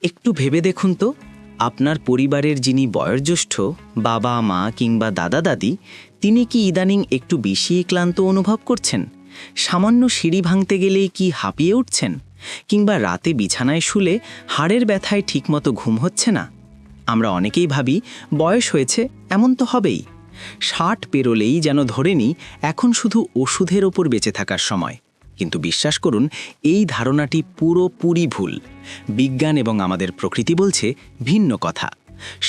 একটু ভেবে দেখুন তো, আপনার পরিবারের যিনি বয়োজ্যেষ্ঠ, বাবা মা কিংবা দাদা দাদি, তিনি কি ইদানিং একটু বেশি ক্লান্ত অনুভব করছেন? সামান্য সিঁড়ি ভাঙতে গেলেই কি হাঁপিয়ে উঠছেন? কিংবা রাতে বিছানায় শুলে হাড়ের ব্যথায় ঠিকমতো ঘুম হচ্ছে না? আমরা অনেকেই ভাবি বয়স হয়েছে, এমন তো হবেই। 60 পেরোলেই যেন ধরে নিই এখন শুধু ওষুধের ওপর বেঁচে থাকার সময়। কিন্তু বিশ্বাস করুন, এই ধারণাটি পুরোপুরি ভুল। বিজ্ঞান এবং আমাদের প্রকৃতি বলছে ভিন্ন কথা।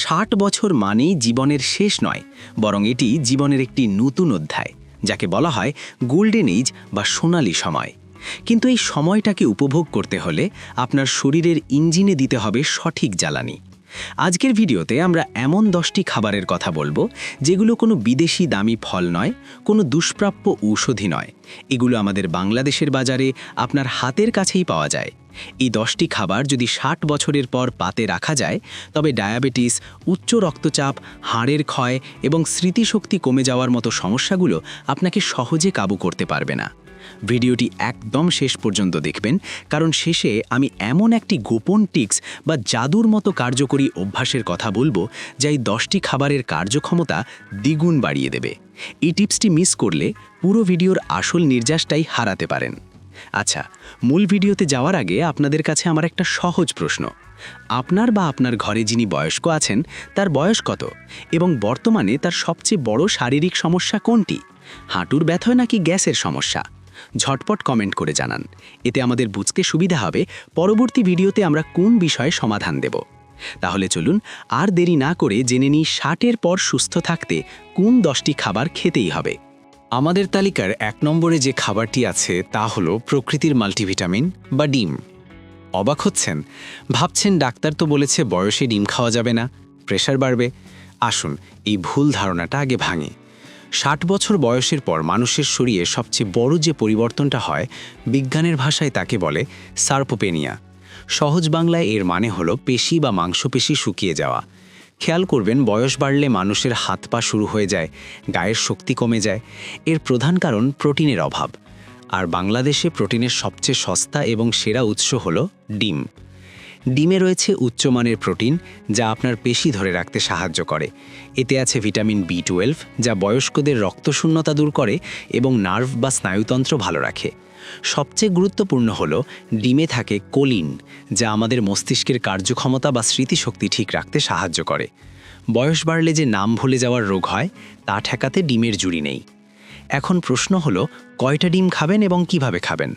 60 বছর মানেই জীবনের শেষ নয়, বরং এটি জীবনের একটি নতুন অধ্যায়, যাকে বলা হয় গোল্ডেন এজ বা সোনালী সময়। কিন্তু এই সময়টাকে উপভোগ করতে হলে আপনার শরীরের ইঞ্জিনে দিতে হবে সঠিক জ্বালানি। আজকের ভিডিওতে আমরা এমন 10টি খাবারের কথা বলবো, যেগুলো কোনো বিদেশি দামি ফল নয়, কোনো দুষ্প্রাপ্য ঔষধি নয়। এগুলো আমাদের বাংলাদেশের বাজারে আপনার হাতের কাছেই পাওয়া যায়। এই 10টি খাবার যদি 60 বছরের পর পাতে রাখা যায়, তবে ডায়াবেটিস, উচ্চ রক্তচাপ, হাড়ের ক্ষয় এবং স্মৃতিশক্তি কমে যাওয়ার মতো সমস্যাগুলো আপনাকে সহজে কাবু করতে পারবে না। ভিডিওটি একদম শেষ পর্যন্ত দেখবেন, কারণ শেষে আমি এমন একটি গোপন টিপস বা জাদুর মতো কার্যকরী অভ্যাসের কথা বলবো, যা এই 10টি খাবারের কার্যক্ষমতা দ্বিগুণ বাড়িয়ে দেবে। এই টিপসটি মিস করলে পুরো ভিডিওর আসল নির্যাসটাই হারাতে পারেন। আচ্ছা, মূল ভিডিওতে যাওয়ার আগে আপনাদের কাছে আমার একটা সহজ প্রশ্ন। আপনার বা আপনার ঘরে যিনি বয়স্ক আছেন, তার বয়স কত এবং বর্তমানে তার সবচেয়ে বড় শারীরিক সমস্যা কোনটি? হাঁটুর ব্যথা নাকি গ্যাসের সমস্যা? ঝটপট কমেন্ট করে জানান। এতে আমাদের বুঝতে সুবিধা হবে পরবর্তী ভিডিওতে আমরা কোন বিষয়ে সমাধান দেব। তাহলে চলুন আর দেরি না করে জেনে নিই 60-এর পর সুস্থ থাকতে কোন 10টি খাবার খেতেই হবে। আমাদের তালিকার 1 নম্বরে যে খাবারটি আছে তা হলো প্রকৃতির মাল্টিভিটামিন বা ডিম। অবাক হচ্ছেন? ভাবছেন ডাক্তার তো বলেছে বয়সে ডিম খাওয়া যাবে না, প্রেশার বাড়বে। আসুন এই ভুল ধারণাটা আগে ভাঙে। 60 বছর বয়সের পর মানুষের শরীরে সবচেয়ে বড় যে পরিবর্তনটা হয়, বিজ্ঞানের ভাষায় তাকে বলে সার্কোপেনিয়া। সহজ বাংলায় এর মানে হলো পেশি বা মাংসপেশি শুকিয়ে যাওয়া। খেয়াল করবেন, বয়স বাড়লে মানুষের হাত পা শুরু হয়ে যায়, গায়ের শক্তি কমে যায়। এর প্রধান কারণ প্রোটিনের অভাব। আর বাংলাদেশে প্রোটিনের সবচেয়ে সস্তা এবং সেরা উৎস হলো ডিম। ডিমে রয়েছে উচ্চমানের প্রোটিন, যা আপনার পেশি ধরে রাখতে সাহায্য করে। এতে আছে ভিটামিন B12, যা বয়স্কদের রক্তশূন্যতা দূর করে এবং নার্ভ বা স্নায়ুতন্ত্র ভালো রাখে। সবচেয়ে গুরুত্বপূর্ণ হলো ডিমে থাকে কোলিন, যা আমাদের মস্তিষ্কের কার্যক্ষমতা বা স্মৃতিশক্তি ঠিক রাখতে সাহায্য করে। বয়স বাড়লে যে নাম ভুলে যাওয়ার রোগ হয়, তা ঠেকাতে ডিমের জুড়ি নেই। এখন প্রশ্ন হলো, কয়টা ডিম খাবেন এবং কিভাবে খাবেন?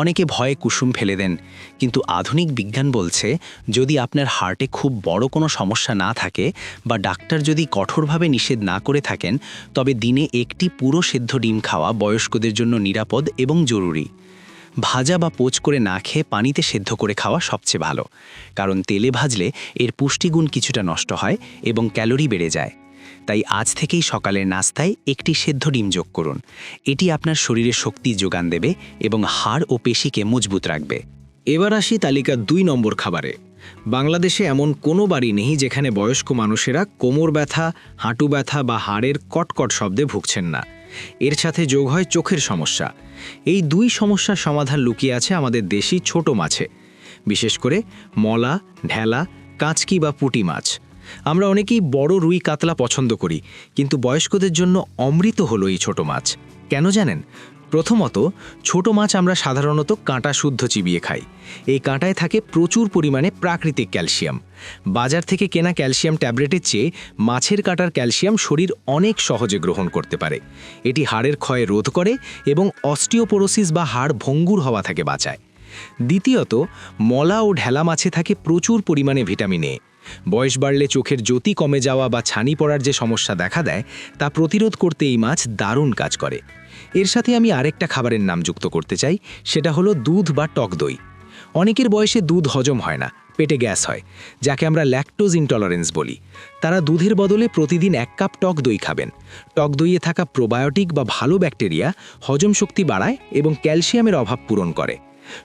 অনেকে ভয়ে কুসুম ফেলে দেন, কিন্তু আধুনিক বিজ্ঞান বলছে যদি আপনার হার্টে খুব বড় কোনো সমস্যা না থাকে বা ডাক্তার যদি কঠোরভাবে নিষেধ না করে থাকেন, তবে দিনে একটি পুরো সেদ্ধ ডিম খাওয়া বয়স্কদের জন্য নিরাপদ এবং জরুরি। ভাজা বা পোচ করে না খেয়ে পানিতে সেদ্ধ করে খাওয়া সবচেয়ে ভালো, কারণ তেলে ভাজলে এর পুষ্টিগুণ কিছুটা নষ্ট হয় এবং ক্যালোরি বেড়ে যায়। তাই আজ থেকেই সকালের নাস্তায় একটি সেদ্ধ ডিম যোগ করুন। এটি আপনার শরীরে শক্তি যোগান দেবে এবং হাড় ও পেশিকে মজবুত রাখবে। এবার আসি তালিকার 2 নম্বর খাবারে। বাংলাদেশে এমন কোনো বাড়ি নেই যেখানে বয়স্ক মানুষেরা কোমর ব্যথা, হাঁটু ব্যথা বা হাড়ের কটকট শব্দে ভুগছেন না। এর সাথে যোগ হয় চোখের সমস্যা। এই 2 সমস্যার সমাধান লুকিয়ে আছে আমাদের দেশি ছোট মাছে, বিশেষ করে মলা, ঢেলা, কাঁচকি বা পুঁটি মাছ। আমরা অনেকেই বড় রুই কাতলা পছন্দ করি, কিন্তু বয়স্কদের জন্য অমৃত হলো এই ছোট মাছ। কেন জানেন? প্রথমত, ছোট মাছ আমরা সাধারণত কাঁটা শুদ্ধ চিবিয়ে খাই। এই কাঁটায় থাকে প্রচুর পরিমাণে প্রাকৃতিক ক্যালসিয়াম। বাজার থেকে কেনা ক্যালসিয়াম ট্যাবলেটের চেয়ে মাছের কাঁটার ক্যালসিয়াম শরীর অনেক সহজে গ্রহণ করতে পারে। এটি হাড়ের ক্ষয় রোধ করে এবং অস্টিওপোরোসিস বা হাড় ভঙ্গুর হওয়া থেকে বাঁচায়। দ্বিতীয়ত, মলা ও ঢেলা মাছে থাকে প্রচুর পরিমাণে ভিটামিন এ। বয়স বাড়লে চোখের জ্যোতি কমে যাওয়া বা ছানি পড়ার যে সমস্যা দেখা দেয়, তা প্রতিরোধ করতে এই মাছ দারুণ কাজ করে। এর সাথে আমি আরেকটা খাবারের নাম যুক্ত করতে চাই, সেটা হলো দুধ বা টক দই। অনেকের বয়সে দুধ হজম হয় না, পেটে গ্যাস হয়, যাকে আমরা ল্যাকটোজ ইনটলারেন্স বলি। তারা দুধের বদলে প্রতিদিন 1 কাপ টক দই খাবেন। টক দইয়ে থাকা প্রোবায়োটিক বা ভালো ব্যাকটেরিয়া হজম শক্তি বাড়ায় এবং ক্যালসিয়ামের অভাব পূরণ করে।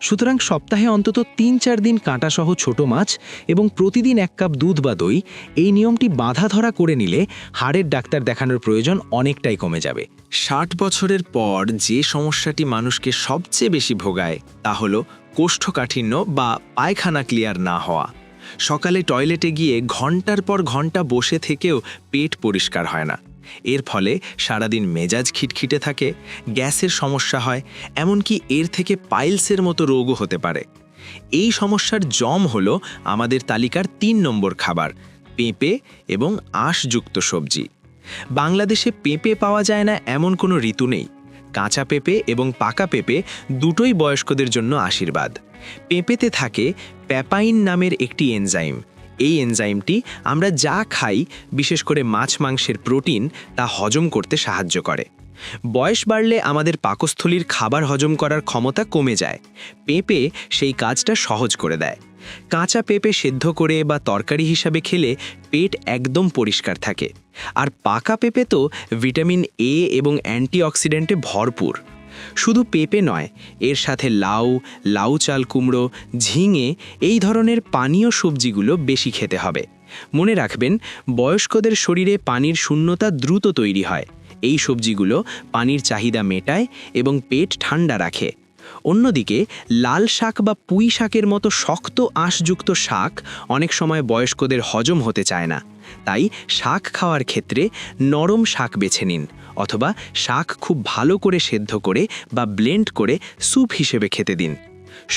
সুতরাং সপ্তাহে অন্তত 3-4 দিন কাঁটাসহ ছোট মাছ এবং প্রতিদিন 1 কাপ দুধ বা দই, এই নিয়মটি বাঁধা ধরা করে নিলে হাড়ের ডাক্তার দেখানোর প্রয়োজন অনেকটাই কমে যাবে। 60 বছরের পর যে সমস্যাটি মানুষকে সবচেয়ে বেশি ভোগায় তা হলো কোষ্ঠকাঠিন্য বা পায়খানা ক্লিয়ার না হওয়া। সকালে টয়লেটে গিয়ে ঘন্টার পর ঘন্টা বসে থেকেও পেট পরিষ্কার হয় না। এর ফলে সারাদিন মেজাজ খিটখিটে থাকে, গ্যাসের সমস্যা হয়, এমনকি এর থেকে পাইলসের মতো রোগও হতে পারে। এই সমস্যার জম হলো আমাদের তালিকার 3 নম্বর খাবার, পেঁপে এবং আঁশযুক্ত সবজি। বাংলাদেশে পেঁপে পাওয়া যায় না এমন কোনো ঋতু নেই। কাঁচা পেঁপে এবং পাকা পেঁপে দুটোই বয়স্কদের জন্য আশীর্বাদ। পেঁপেতে থাকে প্যাপাইন নামের একটি এনজাইম। এই এনজাইমটি আমরা যা খাই, বিশেষ করে মাছ মাংসের প্রোটিন, তা হজম করতে সাহায্য করে। বয়স বাড়লে আমাদের পাকস্থলীর খাবার হজম করার ক্ষমতা কমে যায়। পেঁপে সেই কাজটা সহজ করে দেয়। কাঁচা পেঁপে সেদ্ধ করে বা তরকারি হিসাবে খেলে পেট একদম পরিষ্কার থাকে। আর পাকা পেঁপে তো ভিটামিন এ এবং অ্যান্টিঅক্সিডেন্টে ভরপুর। শুধু পেঁপে নয়, এর সাথে লাউ, লাউ চাল কুমড়ো, ঝিঙে এই ধরনের পানীয় সবজিগুলো বেশি খেতে হবে। মনে রাখবেন, বয়স্কদের শরীরে পানির শূন্যতা দ্রুত তৈরি হয়। এই সবজিগুলো পানির চাহিদা মেটায় এবং পেট ঠান্ডা রাখে। অন্যদিকে লাল শাক বা পুঁই শাকের মতো শক্ত আঁশযুক্ত শাক অনেক সময় বয়স্কদের হজম হতে চায় না। তাই শাক খাওয়ার ক্ষেত্রে নরম শাক বেছে নিন, অথবা শাক খুব ভালো করে সেদ্ধ করে বা ব্লেন্ড করে স্যুপ হিসেবে খেতে দিন।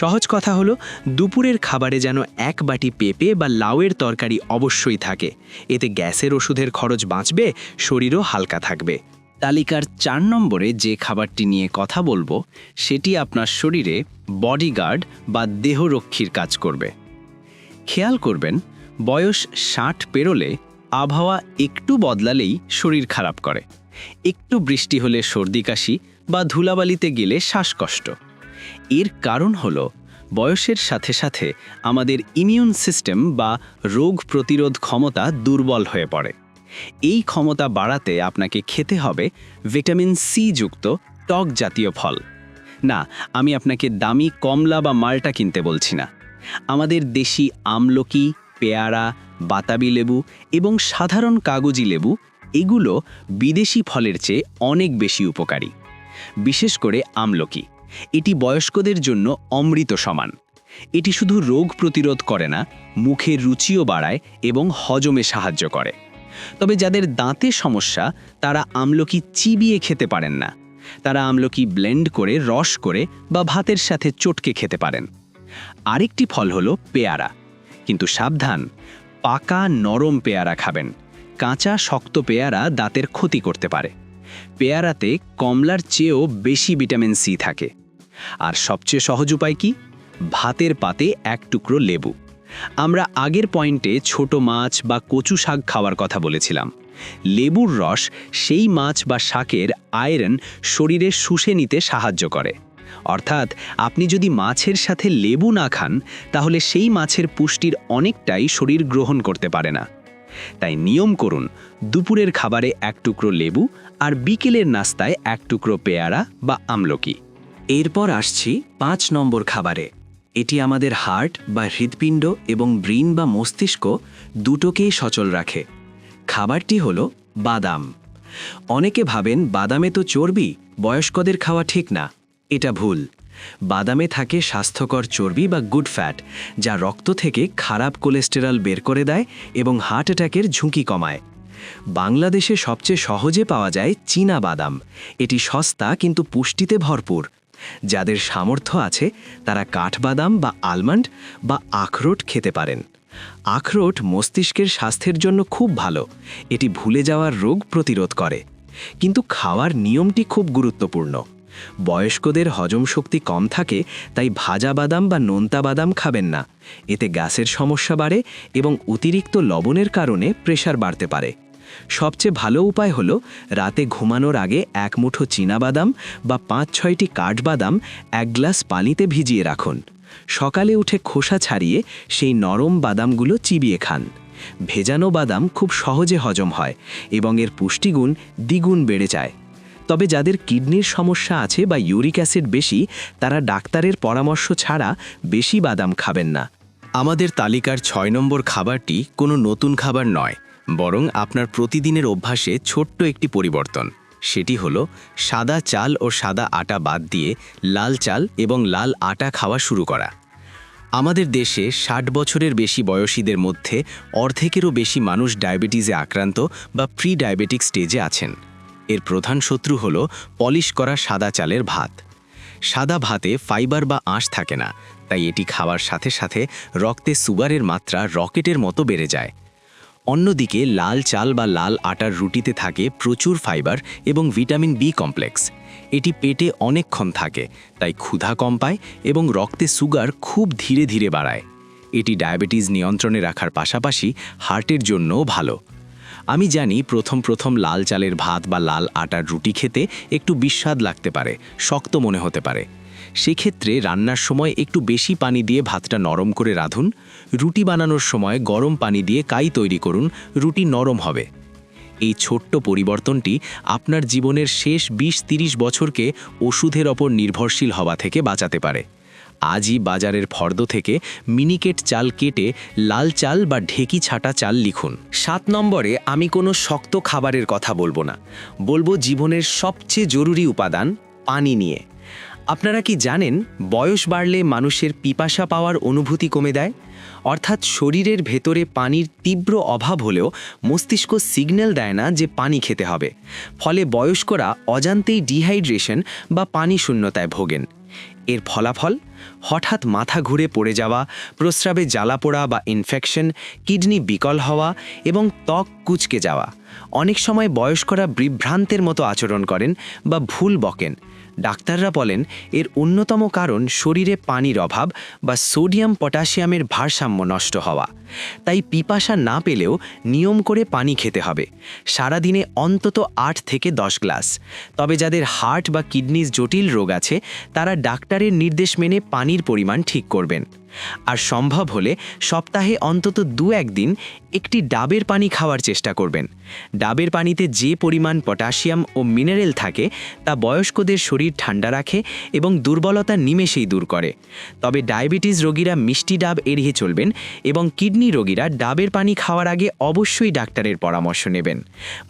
সহজ কথা হলো, দুপুরের খাবারে যেন 1 বাটি পেঁপে বা লাউয়ের তরকারি অবশ্যই থাকে। এতে গ্যাসের ওষুধের খরচ বাঁচবে, শরীরও হালকা থাকবে। তালিকার 4 নম্বরে যে খাবারটি নিয়ে কথা বলবো সেটি আপনার শরীরে বডিগার্ড বা দেহরক্ষীর কাজ করবে। খেয়াল করবেন, বয়স 60 পেরোলে আবহাওয়া একটু বদলালেই শরীর খারাপ করে। একটু বৃষ্টি হলে সর্দি কাশি বা ধুলাবালিতে গেলে শ্বাসকষ্ট। এর কারণ হলো বয়সের সাথে সাথে আমাদের ইমিউন সিস্টেম বা রোগ প্রতিরোধ ক্ষমতা দুর্বল হয়ে পড়ে। এই ক্ষমতা বাড়াতে আপনাকে খেতে হবে ভিটামিন সি যুক্ত টক জাতীয় ফল। না, আমি আপনাকে দামি কমলা বা মাল্টা কিনতে বলছি না। আমাদের দেশি আমলকি, পেয়ারা, বাতাবি লেবু এবং সাধারণ কাগজি লেবু, এগুলো বিদেশি ফলের চেয়ে অনেক বেশি উপকারী। বিশেষ করে আমলকি, এটি বয়স্কদের জন্য অমৃত সমান। এটি শুধু রোগ প্রতিরোধ করে না, মুখের রুচিও বাড়ায় এবং হজমে সাহায্য করে। তবে যাদের দাঁতে সমস্যা, তারা আমলকি চিবিয়ে খেতে পারেন না। তারা আমলকি ব্লেন্ড করে, রস করে বা ভাতের সাথে চটকে খেতে পারেন। আরেকটি ফল হলো পেয়ারা, কিন্তু সাবধান, পাকা নরম পেয়ারা খাবেন। কাঁচা শক্ত পেয়ারা দাঁতের ক্ষতি করতে পারে। পেয়ারাতে কমলার চেয়েও বেশি ভিটামিন সি থাকে। আর সবচেয়ে সহজ উপায় কি? ভাতের পাতে 1 টুকরো লেবু। আমরা আগের পয়েন্টে ছোট মাছ বা কচু শাক খাওয়ার কথা বলেছিলাম। লেবুর রস সেই মাছ বা শাকের আয়রন শরীরে শুষে নিতে সাহায্য করে। অর্থাৎ আপনি যদি মাছের সাথে লেবু না খান, তাহলে সেই মাছের পুষ্টির অনেকটাই শরীর গ্রহণ করতে পারে না। তাই নিয়ম করুন, দুপুরের খাবারে 1 টুকরো লেবু আর বিকেলের নাস্তায় 1 টুকরো পেয়ারা বা আমলকি। এরপর আসছি 5 নম্বর খাবারে। এটি আমাদের হার্ট বা হৃৎপিণ্ড এবং ব্রেন বা মস্তিষ্ক দুটোকেই সচল রাখে। খাবারটি হলো বাদাম। অনেকে ভাবেন বাদামে তো চর্বি, বয়স্কদের খাওয়া ঠিক না। এটা ভুল। বাদামে থাকে স্বাস্থ্যকর চর্বি বা গুড ফ্যাট, যা রক্ত থেকে খারাপ কোলেস্টেরল বের করে দেয় এবং হার্ট অ্যাটাকের ঝুঁকি কমায়। বাংলাদেশে সবচেয়ে সহজে পাওয়া যায় চীনা বাদাম। এটি সস্তা কিন্তু পুষ্টিতে ভরপুর। যাদের সামর্থ্য আছে তারা কাঠবাদাম বা আলমন্ড বা আখরোট খেতে পারেন। আখরোট মস্তিষ্কের স্বাস্থ্যের জন্য খুব ভালো। এটি ভুলে যাওয়ার রোগ প্রতিরোধ করে। কিন্তু খাওয়ার নিয়মটি খুব গুরুত্বপূর্ণ। বয়স্কদের হজম শক্তি কম থাকে, তাই ভাজা বাদাম বা নোনতা বাদাম খাবেন না। এতে গ্যাসের সমস্যা বাড়ে এবং অতিরিক্ত লবণের কারণে প্রেশার বাড়তে পারে। সবচেয়ে ভালো উপায় হলো রাতে ঘুমানোর আগে 1 মুঠো চীনাবাদাম বা 5-6টি কাঠবাদাম 1 গ্লাস পানিতে ভিজিয়ে রাখুন। সকালে উঠে খোসা ছাড়িয়ে সেই নরম বাদামগুলো চিবিয়ে খান। ভেজানো বাদাম খুব সহজে হজম হয় এবং এর পুষ্টিগুণ দ্বিগুণ বেড়ে যায়। তবে যাদের কিডনির সমস্যা আছে বা ইউরিক অ্যাসিড বেশি, তারা ডাক্তারের পরামর্শ ছাড়া বেশি বাদাম খাবেন না। আমাদের তালিকার 6 নম্বর খাবারটি কোনো নতুন খাবার নয়, বরং আপনার প্রতিদিনের অভ্যাসে ছোট্ট একটি পরিবর্তন। সেটি হলো সাদা চাল ও সাদা আটা বাদ দিয়ে লাল চাল এবং লাল আটা খাওয়া শুরু করা। আমাদের দেশে ৬০ বছরের বেশি বয়সীদের মধ্যে অর্ধেকেরও বেশি মানুষ ডায়াবেটিসে আক্রান্ত বা প্রি ডায়াবেটিক স্টেজে আছেন। এর প্রধান শত্রু হল পলিশ করা সাদা চালের ভাত। সাদা ভাতে ফাইবার বা আঁশ থাকে না, তাই এটি খাওয়ার সাথে সাথে রক্তে সুগারের মাত্রা রকেটের মতো বেড়ে যায়। অন্যদিকে লাল চাল বা লাল আটার রুটিতে থাকে প্রচুর ফাইবার এবং ভিটামিন বি কমপ্লেক্স। এটি পেটে অনেকক্ষণ থাকে, তাই ক্ষুধা কম পায় এবং রক্তে সুগার খুব ধীরে ধীরে বাড়ায়। এটি ডায়াবেটিস নিয়ন্ত্রণে রাখার পাশাপাশি হার্টের জন্যও ভালো। আমি জানি প্রথম লাল চালের ভাত বা লাল আটার রুটি খেতে একটু বিস্বাদ লাগতে পারে, শক্ত মনে হতে পারে। সেক্ষেত্রে রান্নার সময় একটু বেশি পানি দিয়ে ভাতটা নরম করে রাঁধুন। রুটি বানানোর সময় গরম পানি দিয়ে কাই তৈরি করুন, রুটি নরম হবে। এই ছোট্ট পরিবর্তনটি আপনার জীবনের শেষ ২০-৩০ বছরকে ওষুধের ওপর নির্ভরশীল হওয়া থেকে বাঁচাতে পারে। আজই বাজারের ফর্দ থেকে মিনিকেট চাল কেটে লাল চাল বা ঢেকি ছাটা চাল লিখুন। ৭ নম্বরে আমি কোনো শক্ত খাবারের কথা বলবো না, বলবো জীবনের সবচেয়ে জরুরি উপাদান পানি নিয়ে। আপনারা কি জানেন বয়স বাড়লে মানুষের পিপাসা পাওয়ার অনুভূতি কমে দেয়? অর্থাৎ শরীরের ভেতরে পানির তীব্র অভাব হলেও মস্তিষ্ক সিগন্যাল দেয় না যে পানি খেতে হবে। ফলে বয়স্করা অজান্তেই ডিহাইড্রেশন বা পানি শূন্যতায় ভোগেন। এর ফলাফল হঠাৎ মাথা ঘুরে পড়ে যাওয়া, প্রস্রাবে জ্বালাপোড়া বা ইনফেকশন, কিডনি বিকল হওয়া এবং ত্বক কুঁচকে যাওয়া। অনেক সময় বয়স্করা বিভ্রান্তের মতো আচরণ করেন বা ভুল বকেন। ডাক্তাররা বলেন এর অন্যতম কারণ শরীরে পানির অভাব বা সোডিয়াম পটাশিয়ামের ভারসাম্য নষ্ট হওয়া। তাই পিপাসা না পেলেও নিয়ম করে পানি খেতে হবে, সারাদিনে অন্তত ৮ থেকে ১০ গ্লাস। তবে যাদের হার্ট বা কিডনির জটিল রোগ আছে তারা ডাক্তারের নির্দেশ মেনে পানির পরিমাণ ঠিক করবেন। আর সম্ভব হলে সপ্তাহে অন্তত ২-১ দিন একটি ডাবের পানি খাওয়ার চেষ্টা করবেন। ডাবের পানিতে যে পরিমাণ পটাশিয়াম ও মিনারেল থাকে তা বয়স্কদের শরীর ঠান্ডা রাখে এবং দুর্বলতা নিমেষেই দূর করে। তবে ডায়াবেটিস রোগীরা মিষ্টি ডাব এড়িয়ে চলবেন এবং কিডনি রোগীরা ডাবের পানি খাওয়ার আগে অবশ্যই ডাক্তারের পরামর্শ নেবেন।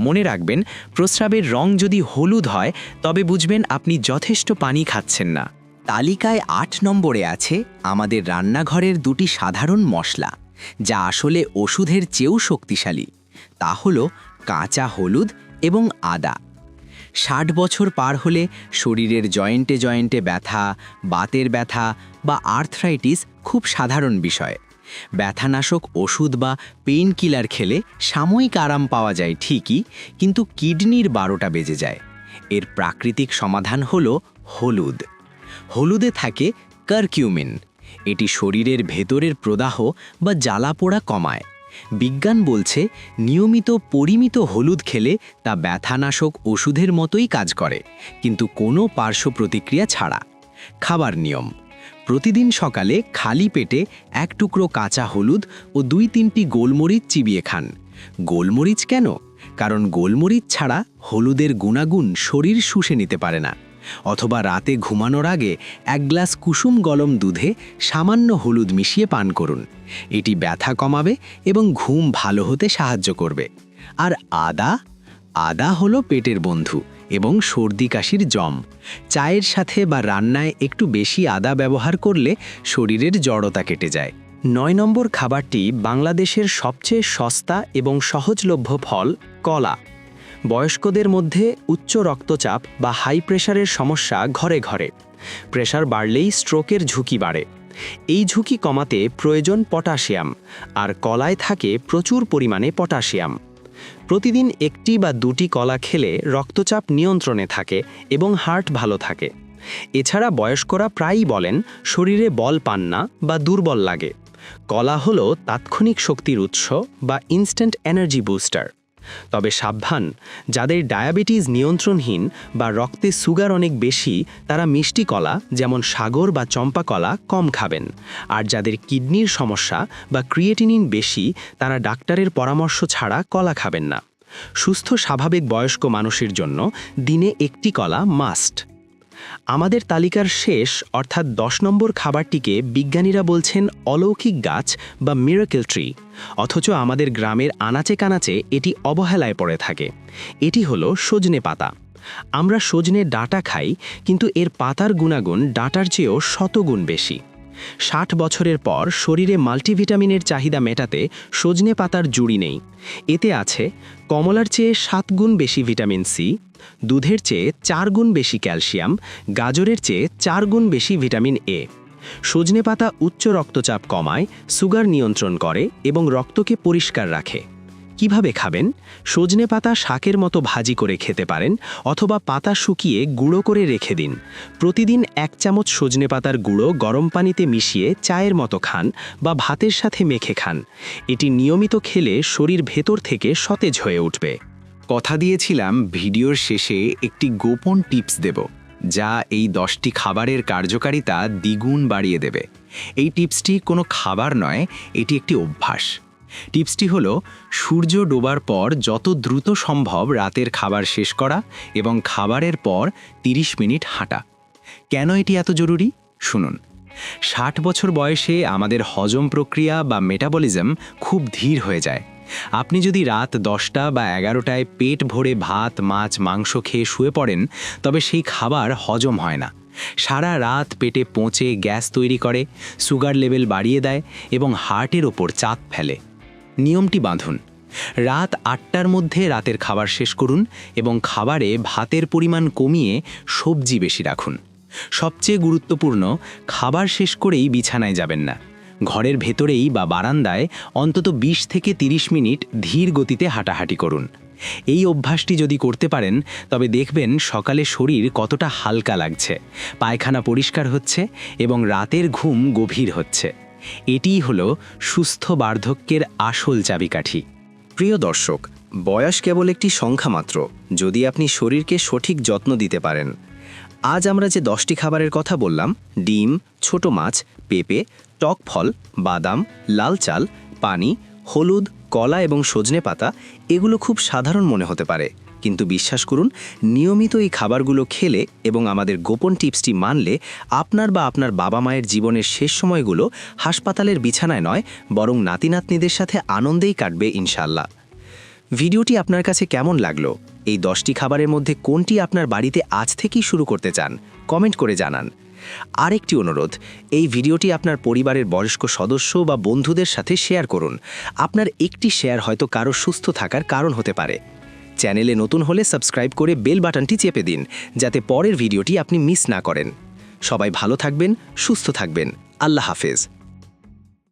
মনে রাখবেন, প্রস্রাবের রং যদি হলুদ হয় তবে বুঝবেন আপনি যথেষ্ট পানি খাচ্ছেন না। তালিকায় ৮ নম্বরে আছে আমাদের রান্নাঘরের দুটি সাধারণ মশলা, যা আসলে ওষুধের চেয়েও শক্তিশালী। তা হলো কাঁচা হলুদ এবং আদা। ৬০ বছর পার হলে শরীরের জয়েন্টে জয়েন্টে ব্যথা, বাতের ব্যথা বা আর্থ্রাইটিস খুব সাধারণ বিষয়। ব্যথানাশক ওষুধ বা পেইন কিলার খেলে সাময়িক আরাম পাওয়া যায় ঠিকই, কিন্তু কিডনির ১২টা বেজে যায়। এর প্রাকৃতিক সমাধান হলো হলুদ। হলুদে থাকে কারকিউমিন। এটি শরীরের ভেতরের প্রদাহ বা জ্বালাপোড়া কমায়। বিজ্ঞান বলছে নিয়মিত পরিমিত হলুদ খেলে তা ব্যথানাশক ওষুধের মতোই কাজ করে, কিন্তু কোনো পার্শ্ব প্রতিক্রিয়া ছাড়া। খাবার নিয়ম: প্রতিদিন সকালে খালি পেটে ১ টুকরো কাঁচা হলুদ ও ২-৩টি গোলমরিচ চিবিয়ে খান। গোলমরিচ কেন? কারণ গোলমরিচ ছাড়া হলুদের গুণাগুণ শরীর শুষে নিতে পারে না। অথবা রাতে ঘুমানোর আগে ১ গ্লাস কুসুম গরম দুধে সামান্য হলুদ মিশিয়ে পান করুন। এটি ব্যথা কমাবে এবং ঘুম ভালো হতে সাহায্য করবে। আর আদা হলো পেটের বন্ধু এবং সর্দি কাশির জম। চায়ের সাথে বা রান্নায় একটু বেশি আদা ব্যবহার করলে শরীরের জড়তা কেটে যায়। ৯ নম্বর খাবারটি বাংলাদেশের সবচেয়ে সস্তা এবং সহজলভ্য ফল কলা। বয়স্কদের মধ্যে উচ্চ রক্তচাপ বা হাই প্রেশারের সমস্যা ঘরে ঘরে। প্রেশার বাড়লেই স্ট্রোকের ঝুঁকি বাড়ে। এই ঝুঁকি কমাতে প্রয়োজন পটাশিয়াম, আর কলায় থাকে প্রচুর পরিমাণে পটাশিয়াম। প্রতিদিন ১টি বা ২টি কলা খেলে রক্তচাপ নিয়ন্ত্রণে থাকে এবং হার্ট ভালো থাকে। এছাড়া বয়স্করা প্রায়ই বলেন শরীরে বল পান না বা দুর্বল লাগে। কলা হলো তাৎক্ষণিক শক্তির উৎস বা ইনস্ট্যান্ট এনার্জি বুস্টার। তবে সাবধান, যাদের ডায়াবেটিস নিয়ন্ত্রণহীন বা রক্তে সুগার অনেক বেশি তারা মিষ্টি কলা যেমন সাগর বা চম্পা কলা কম খাবেন। আর যাদের কিডনির সমস্যা বা ক্রিয়েটিনিন বেশি তারা ডাক্তারের পরামর্শ ছাড়া কলা খাবেন না। সুস্থ স্বাভাবিক বয়স্ক মানুষের জন্য দিনে ১টি কলা মাস্ট। আমাদের তালিকার শেষ অর্থাৎ ১০ নম্বর খাবারটিকে বিজ্ঞানীরা বলছেন অলৌকিক গাছ বা মিরাকেল ট্রি, অথচ আমাদের গ্রামের আনাচে কানাচে এটি অবহেলায় পড়ে থাকে। এটি হলো সজনে পাতা। আমরা সজনে ডাঁটা খাই, কিন্তু এর পাতার গুণাগুণ ডাঁটার চেয়েও শতগুণ বেশি। 60 বছরের পর শরীরে মাল্টিভিটামিনের চাহিদা মেটাতে সজনে পাতার জুড়ি নেই। এতে আছে কমলার চেয়ে 7 গুণ বেশি ভিটামিন সি, দুধের চেয়ে 4 গুণ বেশি ক্যালসিয়াম, গাজরের চেয়ে 4 গুণ বেশি ভিটামিন এ। সজনে পাতা উচ্চ রক্তচাপ কমায়, সুগার নিয়ন্ত্রণ করে এবং রক্তকে পরিষ্কার রাখে। কিভাবে খাবেন? সজনে পাতা শাকের মতো ভাজি করে খেতে পারেন অথবা পাতা শুকিয়ে গুঁড়ো করে রেখে দিন। প্রতিদিন 1 চামচ সজনে পাতার গুঁড়ো গরম পানিতে মিশিয়ে চায়ের মতো খান বা ভাতের সাথে মেখে খান। এটি নিয়মিত খেলে শরীর ভেতর থেকে সতেজ হয়ে উঠবে। কথা দিয়েছিলাম ভিডিওর শেষে একটি গোপন টিপস দেব, যা এই 10টি খাবারের কার্যকারিতা দ্বিগুণ বাড়িয়ে দেবে। এই টিপসটি কোনো খাবার নয়, এটি একটি অভ্যাস। টিপসটি হলো সূর্য ডোবার পর যত দ্রুত সম্ভব রাতের খাবার শেষ করা এবং খাবারের পর 30 মিনিট হাঁটা। কেন এটি এত জরুরি? শুনুন। 60 বছর বয়সে আমাদের হজম প্রক্রিয়া বা মেটাবলিজম খুব ধীর হয়ে যায়। আপনি যদি রাত 10টা বা 11টায় পেট ভরে ভাত, মাছ, মাংস খেয়ে শুয়ে পড়েন, তবে সেই খাবার হজম হয় না। সারা রাত পেটে পচে গ্যাস তৈরি করে, সুগার লেভেল বাড়িয়ে দেয় এবং হার্টের ওপর চাপ ফেলে। নিয়মটি বাঁধুন। রাত 8টার মধ্যে রাতের খাবার শেষ করুন এবং খাবারে ভাতের পরিমাণ কমিয়ে সবজি বেশি রাখুন। সবচেয়ে গুরুত্বপূর্ণ, খাবার শেষ করেই বিছানায় যাবেন না। ঘরের ভেতরেই বা বারান্দায় অন্তত 20 থেকে 30 মিনিট ধীর গতিতে হাঁটাহাঁটি করুন। এই অভ্যাসটি যদি করতে পারেন, তবে দেখবেন সকালে শরীর কতটা হালকা লাগছে, পায়খানা পরিষ্কার হচ্ছে এবং রাতের ঘুম গভীর হচ্ছে। এটিই হলো সুস্থ বার্ধক্যের আসল চাবিকাঠি। প্রিয় দর্শক, বয়স কেবল একটি সংখ্যা মাত্র, যদি আপনি শরীরকে সঠিক যত্ন দিতে পারেন। আজ আমরা যে 10টি খাবারের কথা বললাম, ডিম, ছোট মাছ, পেঁপে, টক ফল, বাদাম, লাল চাল, পানি, হলুদ, কলা এবং সজনে পাতা, এগুলো খুব সাধারণ মনে হতে পারে, কিন্তু বিশ্বাস করুন, নিয়মিত এই খাবারগুলো খেলে এবং আমাদের গোপন টিপসটি মানলে আপনার বা আপনার বাবা মায়ের জীবনের শেষ সময়গুলো হাসপাতালের বিছানায় নয়, বরং নাতি নাতনিদের সাথে আনন্দেই কাটবে ইনশাল্লাহ। ভিডিওটি আপনার কাছে কেমন লাগলো? এই 10টি খাবারের মধ্যে কোনটি আপনার বাড়িতে আজ থেকেই শুরু করতে চান? কমেন্ট করে জানান। আরেকটি অনুরোধ, এই ভিডিওটি আপনার পরিবারের বয়স্ক সদস্য বা বন্ধুদের সাথে শেয়ার করুন। আপনার একটি শেয়ার হয়তো কারো সুস্থ থাকার কারণ হতে পারে। চ্যানেলে নতুন হলে সাবস্ক্রাইব করে বেল বাটনটি চেপে দিন, যাতে পরের ভিডিওটি আপনি মিস না করেন। সবাই ভালো থাকবেন, সুস্থ থাকবেন। আল্লাহ হাফেজ।